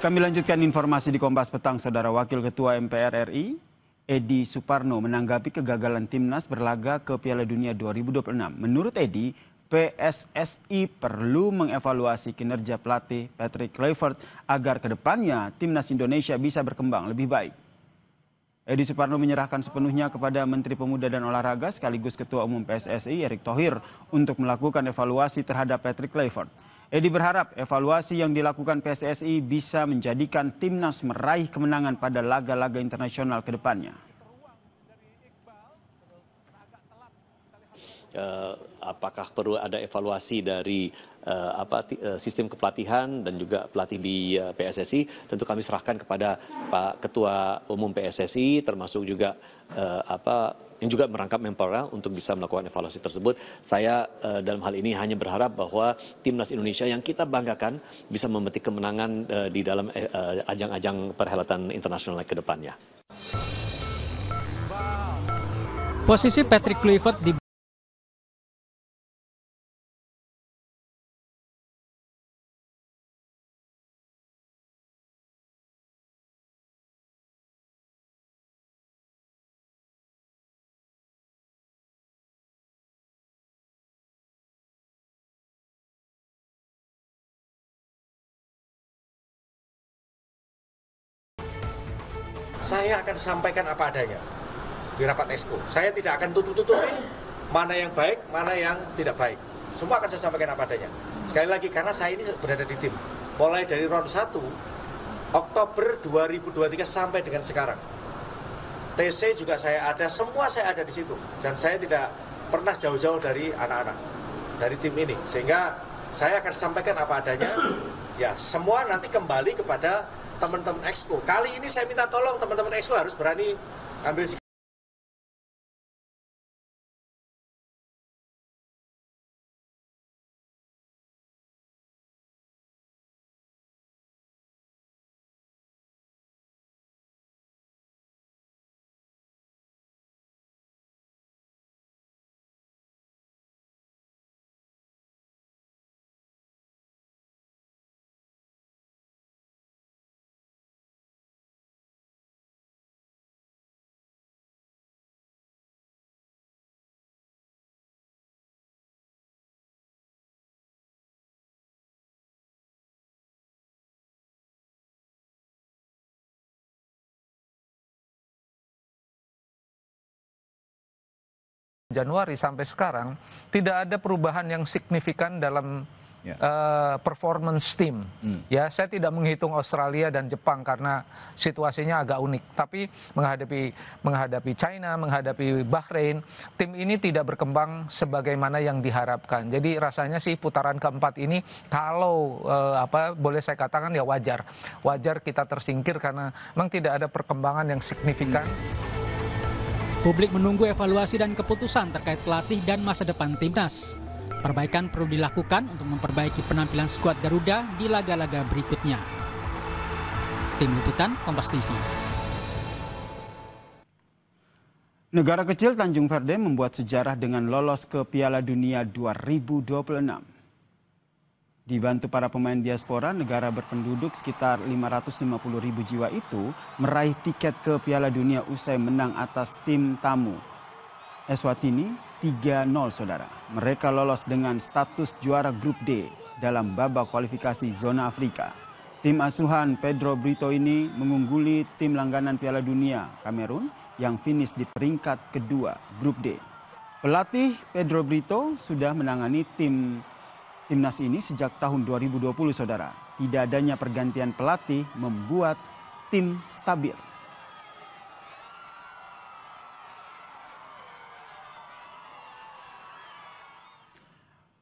Kami lanjutkan informasi di Kompas Petang. Saudara Wakil Ketua MPR RI, Edi Suparno, menanggapi kegagalan Timnas berlaga ke Piala Dunia 2026. Menurut Edi, PSSI perlu mengevaluasi kinerja pelatih Patrick Kluivert agar kedepannya Timnas Indonesia bisa berkembang lebih baik. Edi Suparno menyerahkan sepenuhnya kepada Menteri Pemuda dan Olahraga sekaligus Ketua Umum PSSI Erick Thohir untuk melakukan evaluasi terhadap Patrick Kluivert. Edi berharap evaluasi yang dilakukan PSSI bisa menjadikan Timnas meraih kemenangan pada laga-laga internasional ke depannya. Apakah perlu ada evaluasi dari sistem kepelatihan dan juga pelatih di PSSI, tentu kami serahkan kepada Pak Ketua Umum PSSI, termasuk juga yang juga merangkap Menpora untuk bisa melakukan evaluasi tersebut. Saya dalam hal ini hanya berharap bahwa Timnas Indonesia yang kita banggakan bisa memetik kemenangan di dalam ajang-ajang perhelatan internasional ke depannya. Posisi Patrick Kluivert di Saya akan sampaikan apa adanya di rapat Exco. Saya tidak akan tutup-tutupi mana yang baik, mana yang tidak baik. Semua akan saya sampaikan apa adanya. Sekali lagi, karena saya ini berada di tim. Mulai dari round 1, Oktober 2023 sampai dengan sekarang. TC juga saya ada, semua saya ada di situ. Dan saya tidak pernah jauh-jauh dari anak-anak, dari tim ini. Sehingga saya akan sampaikan apa adanya. Ya, semua nanti kembali kepada teman-teman Exco. Kali ini saya minta tolong teman-teman Exco harus berani ambil sikap. Januari sampai sekarang tidak ada perubahan yang signifikan dalam performance tim. Ya, saya tidak menghitung Australia dan Jepang karena situasinya agak unik. Tapi menghadapi China, menghadapi Bahrain, tim ini tidak berkembang sebagaimana yang diharapkan. Jadi rasanya sih putaran keempat ini kalau boleh saya katakan ya wajar kita tersingkir karena memang tidak ada perkembangan yang signifikan. Publik menunggu evaluasi dan keputusan terkait pelatih dan masa depan Timnas. Perbaikan perlu dilakukan untuk memperbaiki penampilan skuad Garuda di laga-laga berikutnya. Tim Liputan, Kompas TV. Negara kecil Tanjung Verde membuat sejarah dengan lolos ke Piala Dunia 2026. Dibantu para pemain diaspora, negara berpenduduk sekitar 550.000 jiwa itu meraih tiket ke Piala Dunia usai menang atas tim tamu Eswatini 3-0, saudara. Mereka lolos dengan status juara grup D dalam babak kualifikasi zona Afrika. Tim asuhan Pedro Brito ini mengungguli tim langganan Piala Dunia Kamerun yang finish di peringkat kedua grup D. Pelatih Pedro Brito sudah menangani Timnas ini sejak tahun 2020, saudara. Tidak adanya pergantian pelatih membuat tim stabil.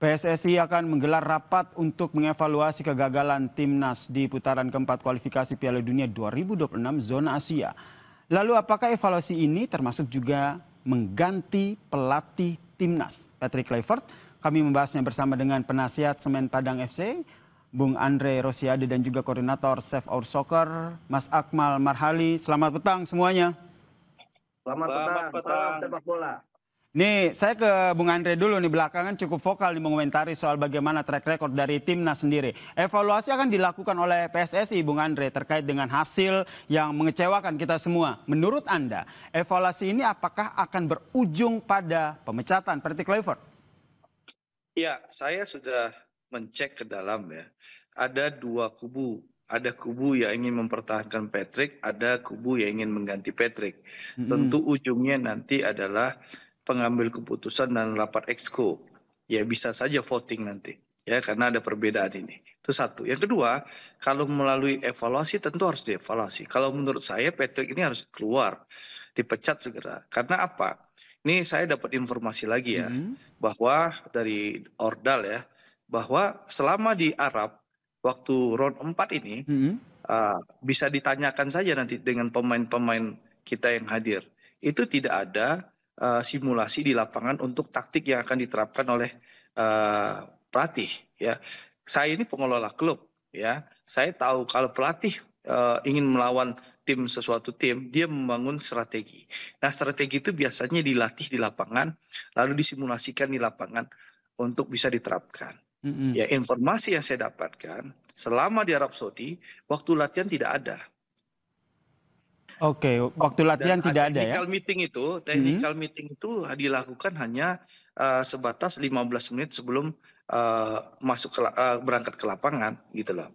PSSI akan menggelar rapat untuk mengevaluasi kegagalan Timnas di putaran keempat kualifikasi Piala Dunia 2026 zona Asia. Lalu apakah evaluasi ini termasuk juga mengganti pelatih Timnas Patrick Kluivert? Kami membahasnya bersama dengan penasihat Semen Padang FC, Bung Andre Rosiade, dan juga koordinator Save Our Soccer, Mas Akmal Marhali. Selamat petang semuanya. Selamat petang, sepak bola. Nih, saya ke Bung Andre dulu nih, belakangan cukup vokal nih mengomentari soal bagaimana track record dari timnas sendiri. Evaluasi akan dilakukan oleh PSSI, Bung Andre, terkait dengan hasil yang mengecewakan kita semua. Menurut Anda, evaluasi ini apakah akan berujung pada pemecatan Patrick Kluivert? Ya, saya sudah mencek ke dalam ya. Ada dua kubu. Ada kubu yang ingin mempertahankan Patrick, ada kubu yang ingin mengganti Patrick. Tentu ujungnya nanti adalah pengambil keputusan dan rapat exco. Ya bisa saja voting nanti. Ya karena ada perbedaan ini. Itu satu. Yang kedua, kalau melalui evaluasi tentu harus dievaluasi. Kalau menurut saya Patrick ini harus keluar, dipecat segera. Karena apa? Ini saya dapat informasi lagi ya, bahwa dari Ordal ya, bahwa selama di Arab, waktu round 4 ini, bisa ditanyakan saja nanti dengan pemain-pemain kita yang hadir. Itu tidak ada simulasi di lapangan untuk taktik yang akan diterapkan oleh pelatih. Ya, saya ini pengelola klub. Ya, saya tahu kalau pelatih ingin melawan suatu tim, dia membangun strategi. Nah, strategi itu biasanya dilatih di lapangan, lalu disimulasikan di lapangan untuk bisa diterapkan. Ya, informasi yang saya dapatkan selama di Arab Saudi, waktu latihan tidak ada. Oke, waktu latihan tidak ada ya? Technical meeting itu dilakukan hanya sebatas 15 menit sebelum berangkat ke lapangan, gitu loh.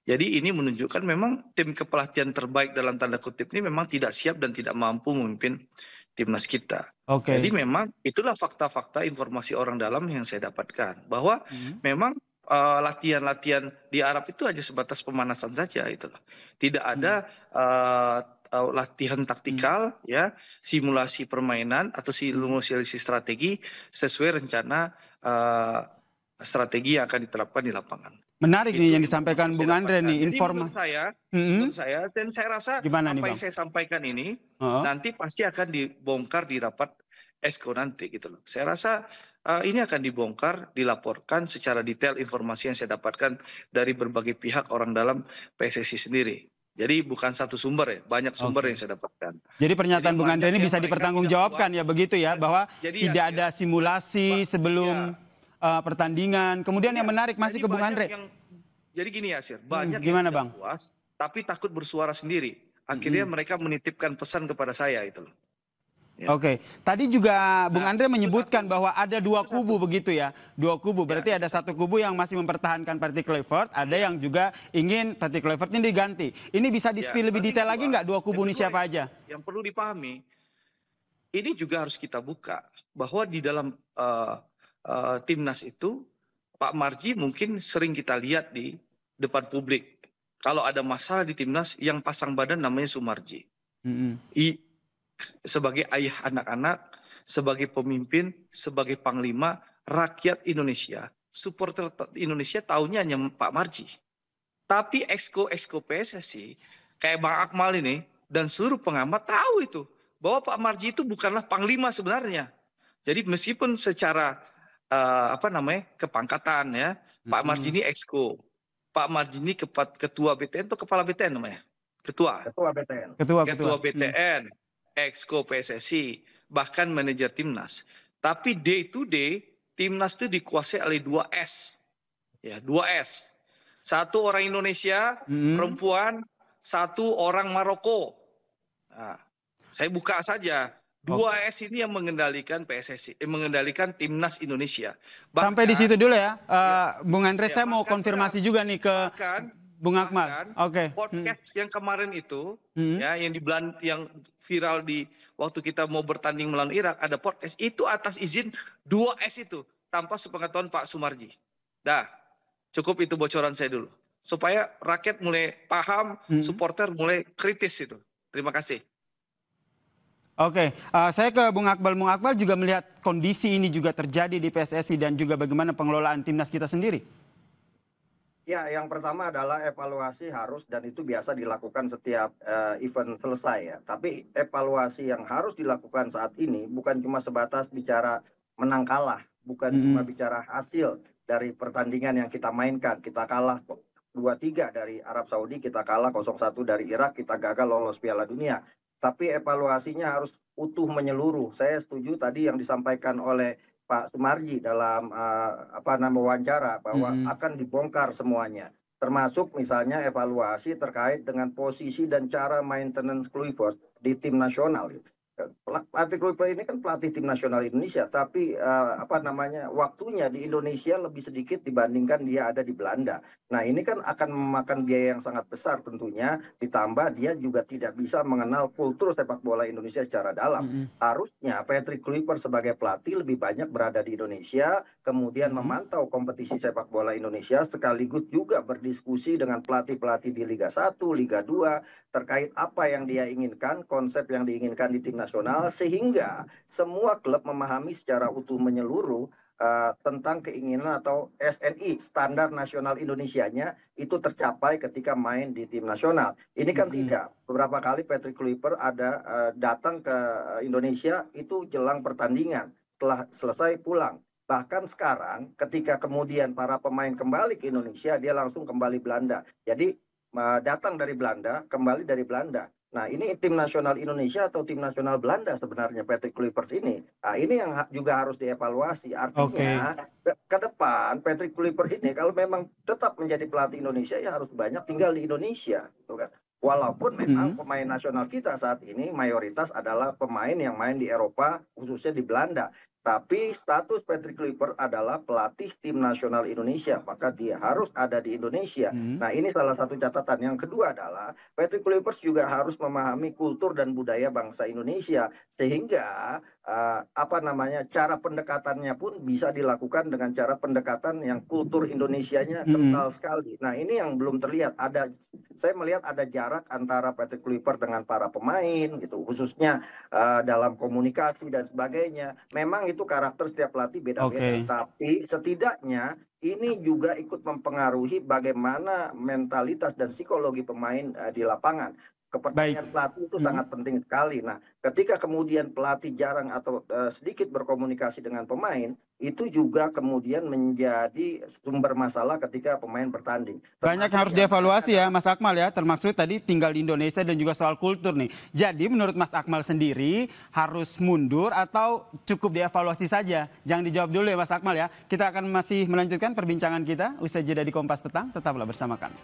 Jadi ini menunjukkan memang tim kepelatihan terbaik dalam tanda kutip ini memang tidak siap dan tidak mampu memimpin timnas kita. Jadi memang itulah fakta-fakta informasi orang dalam yang saya dapatkan, bahwa memang latihan-latihan di Arab itu hanya sebatas pemanasan saja, itu loh. Tidak ada latihan taktikal, ya, simulasi permainan atau simulasi strategi sesuai rencana strategi yang akan diterapkan di lapangan. Menarik nih yang disampaikan Bung Andre nih, informasi. Menurut saya, dan saya rasa gimana apa nih, yang saya sampaikan ini nanti pasti akan dibongkar di rapat exco nanti, gitu loh. Saya rasa ini akan dibongkar, dilaporkan secara detail informasi yang saya dapatkan dari berbagai pihak orang dalam PSSI sendiri. Jadi bukan satu sumber ya, banyak sumber yang saya dapatkan. Jadi pernyataan Bung Andre ini bisa dipertanggungjawabkan ya, begitu ya, bahwa tidak ada simulasi sebelum pertandingan. Kemudian yang menarik masih ke Bung Andre. Jadi gini ya, Sir, banyak yang tidak puas, tapi takut bersuara sendiri. Akhirnya mereka menitipkan pesan kepada saya itu loh. Ya. Oke, tadi juga Bung Andre menyebutkan bahwa ada dua kubu begitu ya, dua kubu. Berarti ada satu kubu yang masih mempertahankan Patrick Kluivert, ada yang juga ingin Patrick Kluivert ini diganti. Ini bisa di-spill lebih detail lagi nggak dua kubu ini siapa aja? Yang perlu dipahami, ini juga harus kita buka bahwa di dalam timnas itu Pak Marji mungkin sering kita lihat di depan publik. Kalau ada masalah di timnas, yang pasang badan namanya Sumarji. Sebagai ayah anak-anak, sebagai pemimpin, sebagai panglima rakyat Indonesia, supporter Indonesia tahunya hanya Pak Marji. Tapi exco PSSI kayak Bang Akmal ini dan seluruh pengamat tahu itu bahwa Pak Marji itu bukanlah panglima sebenarnya. Jadi meskipun secara kepangkatan ya, Pak Marji ini exco, Pak Marji ini ketua BTN atau kepala BTN namanya, ketua BTN. Exco PSSI, bahkan manajer timnas. Tapi day to day, timnas itu dikuasai oleh 2S. Ya, 2S. Satu orang Indonesia, perempuan, satu orang Maroko. Nah, saya buka saja. 2S ini yang mengendalikan PSSI, mengendalikan timnas Indonesia. Bahkan, sampai di situ dulu ya, Bung Andre, saya mau konfirmasi juga nih ke Bung Akmal. Podcast yang kemarin itu, ya, yang viral di waktu kita mau bertanding melawan Irak, ada podcast itu atas izin 2S itu tanpa sepengetahuan Pak Sumarji. Dah, cukup itu bocoran saya dulu, supaya rakyat mulai paham, supporter mulai kritis itu. Terima kasih. Oke, saya ke Bung Akmal. Bung Akmal juga melihat kondisi ini juga terjadi di PSSI dan juga bagaimana pengelolaan timnas kita sendiri. Ya, yang pertama adalah evaluasi harus, dan itu biasa dilakukan setiap event selesai ya. Tapi evaluasi yang harus dilakukan saat ini bukan cuma sebatas bicara menang kalah, bukan cuma bicara hasil dari pertandingan yang kita mainkan. Kita kalah 2-3 dari Arab Saudi, kita kalah 0-1 dari Irak, kita gagal lolos Piala Dunia. tapi evaluasinya harus utuh menyeluruh. Saya setuju tadi yang disampaikan oleh Pak Sumarji dalam wawancara bahwa akan dibongkar semuanya, termasuk misalnya evaluasi terkait dengan posisi dan cara maintenance Kluivert di tim nasional. Pelatih Kluivert ini kan pelatih tim nasional Indonesia, tapi waktunya di Indonesia lebih sedikit dibandingkan dia ada di Belanda. Nah, ini kan akan memakan biaya yang sangat besar tentunya, ditambah dia juga tidak bisa mengenal kultur sepak bola Indonesia secara dalam. Harusnya Patrick Kluivert sebagai pelatih lebih banyak berada di Indonesia, kemudian memantau kompetisi sepak bola Indonesia, sekaligus juga berdiskusi dengan pelatih-pelatih di Liga 1, Liga 2, terkait apa yang dia inginkan, konsep yang diinginkan di tim nasional, sehingga semua klub memahami secara utuh menyeluruh tentang keinginan atau SNI, standar nasional Indonesianya, itu tercapai ketika main di tim nasional. Ini kan tidak. Beberapa kali Patrick Kluivert ada datang ke Indonesia itu jelang pertandingan, setelah selesai pulang. Bahkan sekarang ketika kemudian para pemain kembali ke Indonesia, dia langsung kembali Belanda. Jadi datang dari Belanda, kembali dari Belanda. Nah, ini tim nasional Indonesia atau tim nasional Belanda sebenarnya Patrick Kluivert ini. Nah, ini yang juga harus dievaluasi. Artinya ke depan Patrick Kluivert ini kalau memang tetap menjadi pelatih Indonesia, ya harus banyak tinggal di Indonesia, gitu kan. Walaupun memang pemain nasional kita saat ini mayoritas adalah pemain yang main di Eropa, khususnya di Belanda. Tapi status Patrick Kluivert adalah pelatih tim nasional Indonesia, maka dia harus ada di Indonesia. Nah, ini salah satu catatan. Yang kedua adalah Patrick Kluivert juga harus memahami kultur dan budaya bangsa Indonesia, sehingga cara pendekatannya pun bisa dilakukan dengan cara pendekatan yang kultur Indonesianya kental sekali. Nah, ini yang belum terlihat. Saya melihat ada jarak antara Patrick Kluivert dengan para pemain, gitu, khususnya dalam komunikasi dan sebagainya. Memang itu karakter setiap pelatih beda-beda, tapi setidaknya ini juga ikut mempengaruhi bagaimana mentalitas dan psikologi pemain di lapangan. Kepercayaan pelatih itu sangat penting sekali. Nah, ketika kemudian pelatih jarang atau sedikit berkomunikasi dengan pemain, itu juga kemudian menjadi sumber masalah ketika pemain bertanding. Banyak yang harus dievaluasi ya Mas Akmal ya, termasuk tadi tinggal di Indonesia dan juga soal kultur nih. Jadi menurut Mas Akmal sendiri harus mundur atau cukup dievaluasi saja? Jangan dijawab dulu ya Mas Akmal ya. Kita akan masih melanjutkan perbincangan kita usai jeda di Kompas Petang. Tetaplah bersama kami.